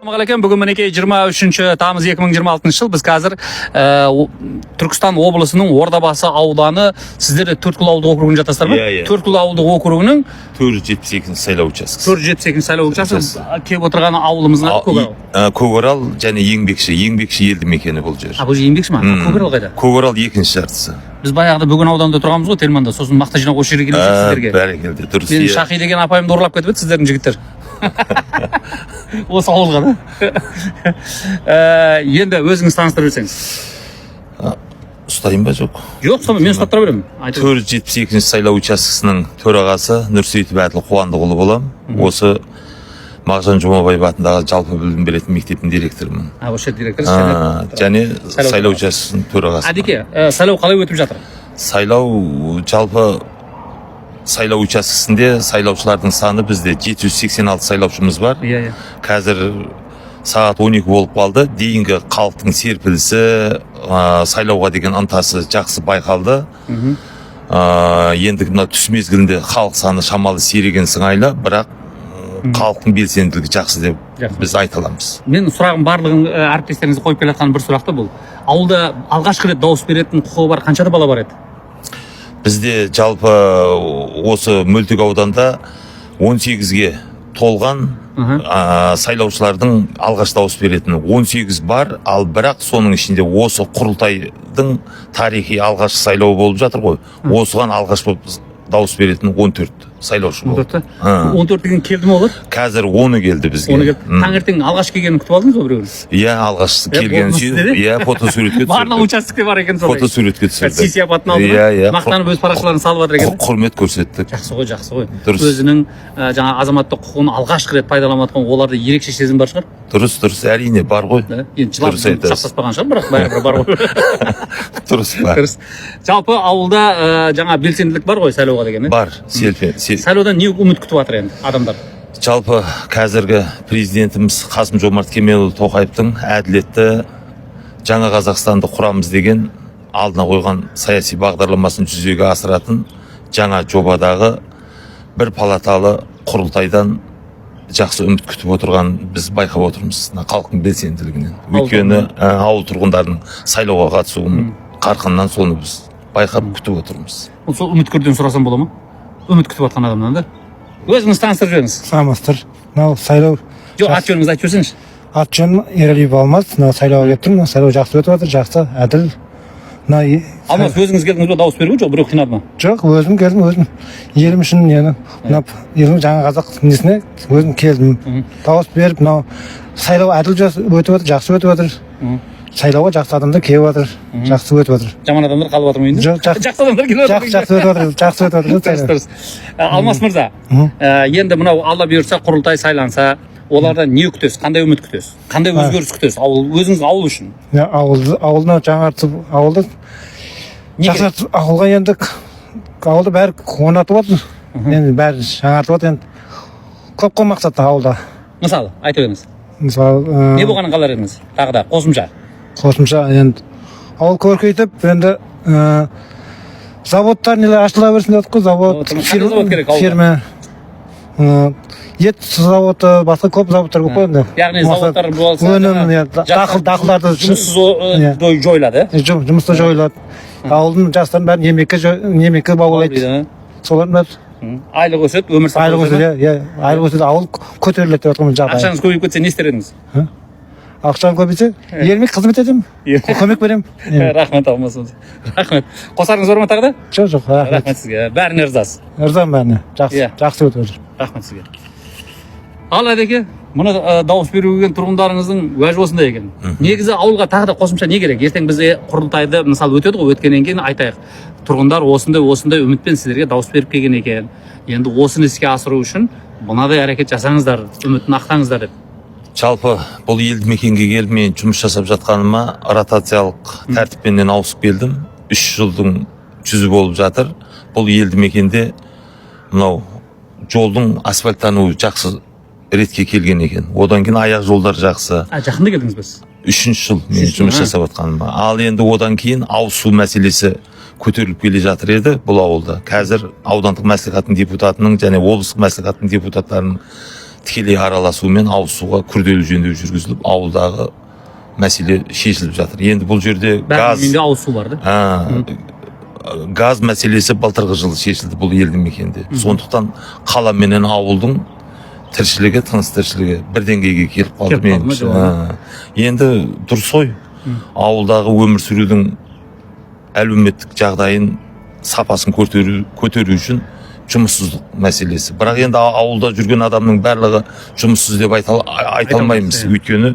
Assalamualaikum. Bugun meniki 23-tamuz 2026 yil biz hozir Turkiston oblasining O'rdabasi audani, sizlar To'rtko'l aulduk okrugini jatasizlarmi? To'rtko'l aulduk okrugining 478 saylov uchastkasi. 478 saylov uchastkasi. Kelib o'tirgan aulimizni Ko'goral және еңбекші елді мекені бұл жер. Bu еңбекшimi? Ko'goral qayda? Ko'goral екінші жартысы. Biz bayaqda bugun audanda turganmiz ғой, Telmanda. So'sin maqta жинақ o'sha yerga keldik sizlarga. Бәрекелді, дұрыс. Men Shaqi degan apayimni o'rlab ketib edi sizlarning jigitlar. Осы ауылға да. Енді өзіңіз таныстырып өтсеңіз. Ұстайын ба жоқ? Жоқ, мен ұстап тұра беремін. 472 сайлау учаскесінің төрағасы Нұрсейітов Әділ Қуандықұлы болам. Осы Мағжан Жұмабаев атындағы жалпы білім беретін мектептің директорымын. Осы директор және сайлау учаскесінің төрағасы. Әдеке, сайлау қалай өтіп жатыр? Сайлау жалпы сайлау учаскесінде сайлаушылардың саны бізде 786 сайлаушымыз бар. Қазір сағат 12 болып қалды. Дейінгі халықтың серпілісі, сайлауға деген ынтасы жақсы байқалды. Енді мына түс мезгілінде халық саны шамалы сиреген сыңайлы, бірақ халықтың белсенділігі жақсы деп біз айта аламыз. Мен сұрағым барлығын әріптестеріңізге қойып келе жатқан бір сұрақты бұл. Ауылда алғашқы рет дауыс беретін құқығы бар қаншада бала бар еді? Бізде жалпы осы мөлтек ауданда 18-ге толған сайлаушылардың алғаш дауыс беретін 18 бар, ал бірақ соның ішінде осы құрылтайдың тарихи алғаш сайлауы болып жатыр ғой. Осыған алғаш дауыс беретін 14 сайлаушы болды. 14 деген келді ме олар? Қазір 10 келді бізге. Таңертең алғаш келгенін күтіп алдыңыз ба біреуін? Иә, алғаш келгенін сүйді. Иә, фотосуретке түсірді. Барлық участокте бар екен солай. Фотосуретке түсірді. Сияпатын алды ма? Мақтанып өз парақшаларын салып жатыр екен. Құрмет көрсеттік. Жақсы ғой. Өзінің жаңа азаматтық құқығын алғашқы рет пайдаланып жатқан оларда ерекше сезім бар шығар? Дұрыс, әрине бар ғой. Енді жылап шақсаспаған шығар, бірақ бәрібір бар ғой. Дұрыс бар. Жалпы ауылда жаңа белсенділік бар ғой сайлауға деген. Бар, сайлаудан не үміт күтіп жатыр енді адамдар? Жалпы қазіргі президентіміз Қасым-Жомарт Кемелұлы Тоқаевтың әділетті жаңа Қазақстанды құрамыз деген алдына қойған саяси бағдарламасын жүзеге асыратын жаңа жобадағы бір палаталы құрылтайдан жақсы үміт күтіп отырған біз байқап отырмыз халықтың белсенділігінен. Өйткені ауыл тұрғындарының сайлауға қатысуының қарқынынан соны біз байқап күтіп отырмыз. Сол үміткерден сұрасам бола ма? Үміт күтіп жатқан адамнан да. Өзіңіз таныстырып жіберіңіз. Саламатсыздар. Мынау сайлау. Жоқ, ат жөніңізді айтып жіберсеңізші. Ат жөнім Ералиев Алмас. Мынау сайлауға келіп тұрмын. Сайлау жақсы өтіп жатыр, жақсы, әділ. Алмас, өзіңіз келдіңіз бе, дауыс беруге, жоқ, біреу қинады ма? Жоқ, өзім келдім, өзім. Елім үшін нені, елім жаңа қазақ несіне өзім келдім. Дауыс беріп, мынау сайлау әділ өтіп жатыр, жақсы өтіп жатыр. Сайлауға жақсы адамдар келіп жатыр, жақсы өтіп жатыр. Жаман адамдар қалып жатыр ма енді? Жоқ, жақсы адамдар келіп жатыр. Жақсы өтіп жатыр. Алмас мырза, енді мынау Алла бұйырса құрылтай сайланса, олардан не күтесіз? Қандай үміт күтесіз? Қандай өзгеріс күтесіз? Өзіңіз ауыл үшін? Ауылды жаңартып, ауылды жақсартып, ауылға енді ауылды бәрі орнатып жатыр. Енді бәрі жаңартып жатыр. Енді көп қой мақсатта ауылда. Мысалы, айтып едіңіз. Мысалы, не болғанын қалар едіңіз? Тағы да қосымша енді ауыл көркейтіп, енді заводтар нелер ашыла берсін дедік қой, завод, фирма, ет заводы, басқа көп заводтар көп қой енді. Яғни заводтар болса, дақылдарды жұмыссыз жойылады. Жұмысты жойылады. Ауылдың жастарын бәрін емекке баулайды. Солардың бәрі айлық өседі, өмір айлық өседі, ауыл көтеріледі деп жатқан жағдай. Ақшаңыз көбейіп кетсе не істер едіңіз? Ақшам көбейсе, еліме қызмет етемін, көмек беремін. Рахмет Алмас. Рахмет. Қосарыңыз бар ма тағы да? Жоқ, рахмет сізге. Бәріне ырзасыз. Ырзамын бәріне. Жақсы өтіп жатыр. Рахмет сізге. Ал әдеке, мұны дауыс беруге келген тұрғындарыңыздың уәжі осындай екен. Негізі ауылға тағы да қосымша не керек? Ертең бізде құрылтайды мысалы өтеді ғой, өткеннен кейін айтайық. Тұрғындар осындай үмітпен сіздерге дауыс беріп келген екен. Енді осыны іске асыру үшін мынадай әрекет жасаңыздар, үмітін ақтаңыздар деп. Жалпы бұл елді мекенге келіп мен жұмыс жасап жатқаныма ротациялық тәртіппенен ауысып келдім. 3 жылдың жүзі болып жатыр. Бұл елді мекенде мынау жолдың асфальттануы жақсы ретке келген екен. Одан кейін аяқ жолдар жақсы. Жақында келдіңіз біз? 3-ші жыл мен жұмыс жасап жатқаныма. Ал енді одан кейін ауыз су мәселесі көтеріліп келе жатыр еді бұл ауылда. Қазір аудандық мәслихаттың депутатының және облыстық мәслихаттың депутаттарының тікелей араласуымен ауызсуға күрделі жөндеу жүргізіліп ауылдағы мәселе шешіліп жатыр. Енді бұл жерде газ үйінде ауыз су бар да. газ мәселесі былтырғы жылы шешілді бұл елді мекенде. Сондықтан қала менен ауылдың тіршілігі, тыныс тіршілігі бір деңгейге келіп қалды меніңше. Енді дұрыс ой. Ауылдағы өмір сүрудің әлеуметтік жағдайын сапасын көтеру үшін жұмыссыздық мәселесі. Бірақ енді ауылда жүрген адамның барлығы жұмыссыз деп айта алмаймыз. Өйткені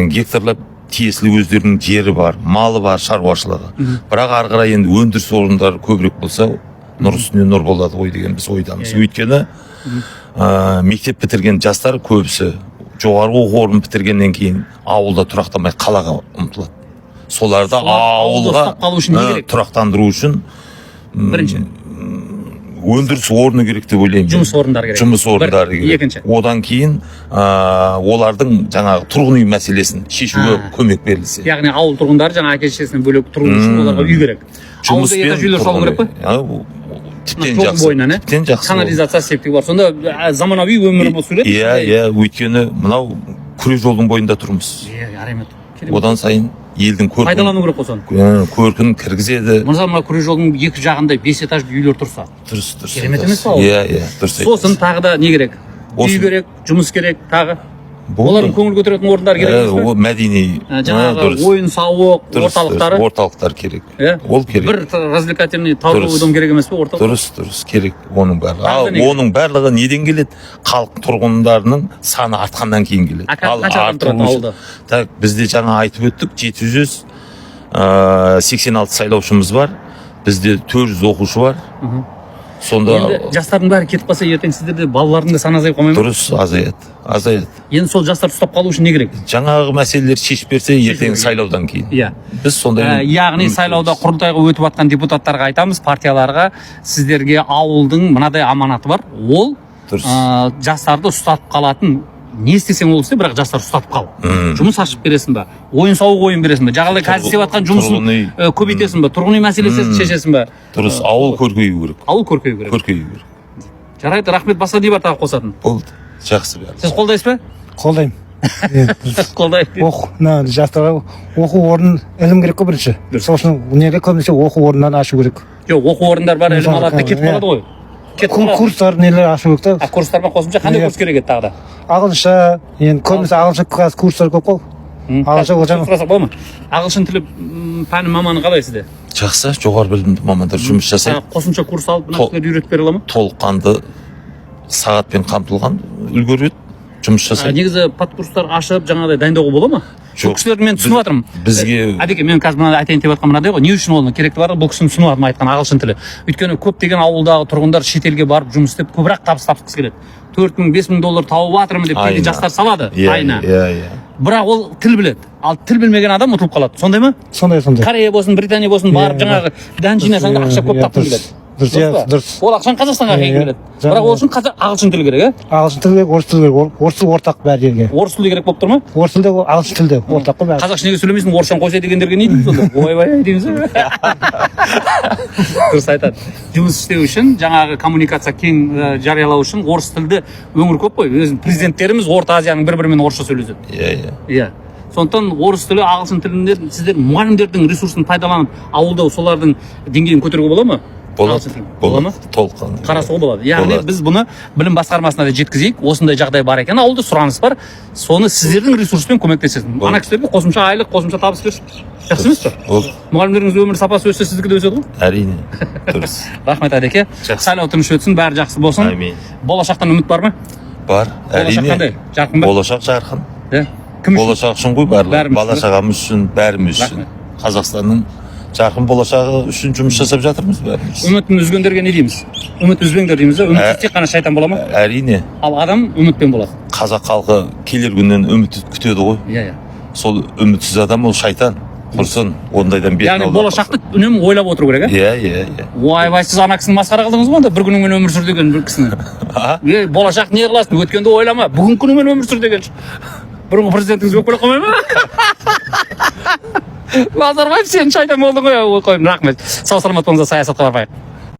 гектарлап тиесілі өздерінің жері бар, малы бар, шаруашылығы. Бірақ ары қарай енді өндіріс орындары көбірек болса, нұр үстіне нұр болады ғой деген біз ойдамыз. Өйткені мектеп бітірген жастар көбісі жоғарғы оқу орнын бітіргеннен кейін ауылда тұрақтамай қалаға ұмтылады. Соларды ауылға тұрақтандыру үшін бірінші өндіріс орны керек деп ойлаймын. Жұмыс орындары керек. Жұмыс орындары керек. Екінші. Одан кейін олардың жаңағы тұрғын үй мәселесін шешуге көмек берілсе. Яғни ауыл тұрғындары жаңа әке-шешесінен бөлек тұру үшін оларға үй керек. Ауылда екі жүйелер салу керек па? Тіптен жақсы. Канализация септігі бар. Сонда заманауи өмір болып сүреді. Иә, өйткені мынау күре жолдың бойында тұрмыз. Одан сайын елдің пайдалану керек болсын. Көркін кіргізеді. Мысалы мына күре жолдың екі жағында 5 этажды үйлер тұрса. Дұрыс. Керемет емес па? Иә, дұрыс. Сосын тағы да не керек? Үй керек, жұмыс керек, тағы. Олардың көңіл көтеретін орындар керек емес пе? Мәдени. Жаңағы ойын сауық орталықтары. Орталықтар керек. Ол керек. Бір развлекательный торговый дом керек емес пе орталық? Дұрыс, керек. Оның барлығы. Оның барлығы неден келеді? Халық тұрғындарының саны артқаннан кейін келеді. Қанша адам тұрады ауылда? Так, бізде жаңа айтып өттік, 786 сайлаушымыз бар. Бізде 400 оқушы бар. Сонда енді жастардың бәрі кетіп қалса, ертең сіздерде балалардың да саны азайып қалмай ма? Дұрыс, азаяды. Енді сол жастарды ұстап қалу үшін не керек? Жаңағы мәселелер шешіп берсе, ертең сайлаудан кейін. Иә. Біз сондай. Яғни сайлауда құрылтайға өтіп жатқан депутаттарға айтамыз, партияларға, сіздерге ауылдың мынадай аманаты бар. Ол жастарды ұстап қалатын. Не істесең ол істе, бірақ жастар ұстатып қал. Жұмыс ашып бересің ба? Ойын сауық ойын бересің ба? Жағалай қазір істеп жатқан жұмысын көбейтесің ба? Тұрғын үй мәселесін шешесің ба? Дұрыс, ауыл көркею керек. Ауыл көркею керек. Жарайды, рахмет. Басқа не бар тағы қосатын? Болды. Жақсы бәрі. Сіз қолдайсыз ба? Қолдаймын. Қолдаймын. Жастарға оқу орнын ілім керек қой бірінші. Сосын неге көбінесе оқу орнынан ашу керек. Жоқ, оқу орындар бар, ілім алады да кетіп қалады ғой. Курстар нелер ашу керек та. Курстарға қосымша қандай курс керек еді тағы да? Ағылшынша, енді көбінесе ағылшынша курстар көп қой. Ағылшын тілі пәні маманы қалай сізде? Жақсы, жоғары білімді мамандар жұмыс жасайды. Қосымша курс алып нәрселерді үйретіп бере ала ма? Толыққанды сағатпен қамтылған үлгереді, жұмыс жасайды. Негізі подкурстар ашып жаңағыдай дайындауға бола ма? Бұл кісілерді мен түсініп жатырмын. Бізге әдеке, мен қазір мынада айтайын деп жатқан мынадай ғой, не үшін оны керекті бар, бұл кісінің түсініп жатырмын айтқан ағылшын тілі. Өйткені көптеген ауылдағы тұрғындар шетелге барып жұмыс істеп көбірек табыс тапқысы келеді. 4000-5000 доллар тауып жатырмын деп кейде жастар салады айына. Бірақ ол тіл біледі. Ал тіл білмеген адам ұтылып қалады. Сондай ма? Сондай. Корея болсын, Британия болсын, барып жаңағы дән жинасаң да ақша көп тапқың келеді. Дұрыс. Ол ақшаң Қазақстанға келеді. Бірақ ол үшін ағылшын тілі керек, ағылшын тілі керек, орыс тілі керек. Орыс тілі ортақ бәр жерге. Орыс тілі керек болып тұр ма? Орыс тілі, ағылшын тілі ортақ қой бәрі. Қазақша неге сөйлемейсің, орысшаны қойса дегендерге не дейміз сонда? Ойбай дейміз. Дұрыс айтады. Жұмыс істеу үшін, жаңағы коммуникация кең жариялау үшін орыс тілді өңір көп қой. Өзінің президенттеріміз Орта Азияның бір-бірімен орысша сөйлеседі. Иә. Сондықтан орыс тілі, ағылшын тілінде сіздер мұғалімдердің ресурсын пайдаланып, ауылда солардың деңгейін көтеруге бола ма? Болады ма? Толыққанды. Қарасуға болады. Яғни біз бұны білім басқармасына да жеткізейік. Осындай жағдай бар екен, ауылда сұраныс бар. Соны сіздердің ресурспен көмектесесің. Ана кісілерге қосымша айлық, қосымша табыс берсін. Жақсы емес пе? Мұғалімдеріңіз өмір сапасы өссе, сіздікі де өседі ғой? Әрине. Дұрыс. Рахмет әдеке. Сайлау тыныш өтсін, бәрі жақсы болсын. Амин. Болашақтан үміт бар ма? Бар. Болашақ қандай? Жарқын ба? Болашақ жарқын. Кім үшін? Болашақ үшін ғой барлығы. Бала-шағамыз үшін, бәріміз үшін. Қазақстанның жарқын болашағы үшін жұмыс жасап жатырмыз бәріміз. Үмітін үзгендерге не дейміз? Үміт үзбеңдер дейміз ба? Үмітсіз тек қана шайтан бола ма? Әрине. Ал адам үмітпен болады. Қазақ халқы келер күннен үміт күтеді ғой. Иә. Сол үмітсіз адам ол шайтан. Құрсын, ондайдан бетін яғни болашақты үнемі ойлап отыру керек, Иә. Ойбай, сіз ана кісіні масқара қылдыңыз ғой, бір күніңмен өмір сүр деген бір кісіні. Болашақ не қыласың? Өткенді ойлама, бүгін күніңмен өмір сүр деген. Бұрынғы президентіңіз өкпелеп қалмай ма? Назарбаев, сен шайтан болдың ғой. Рахмет. Сау саламат болыңыздар, саясатқа бармайық.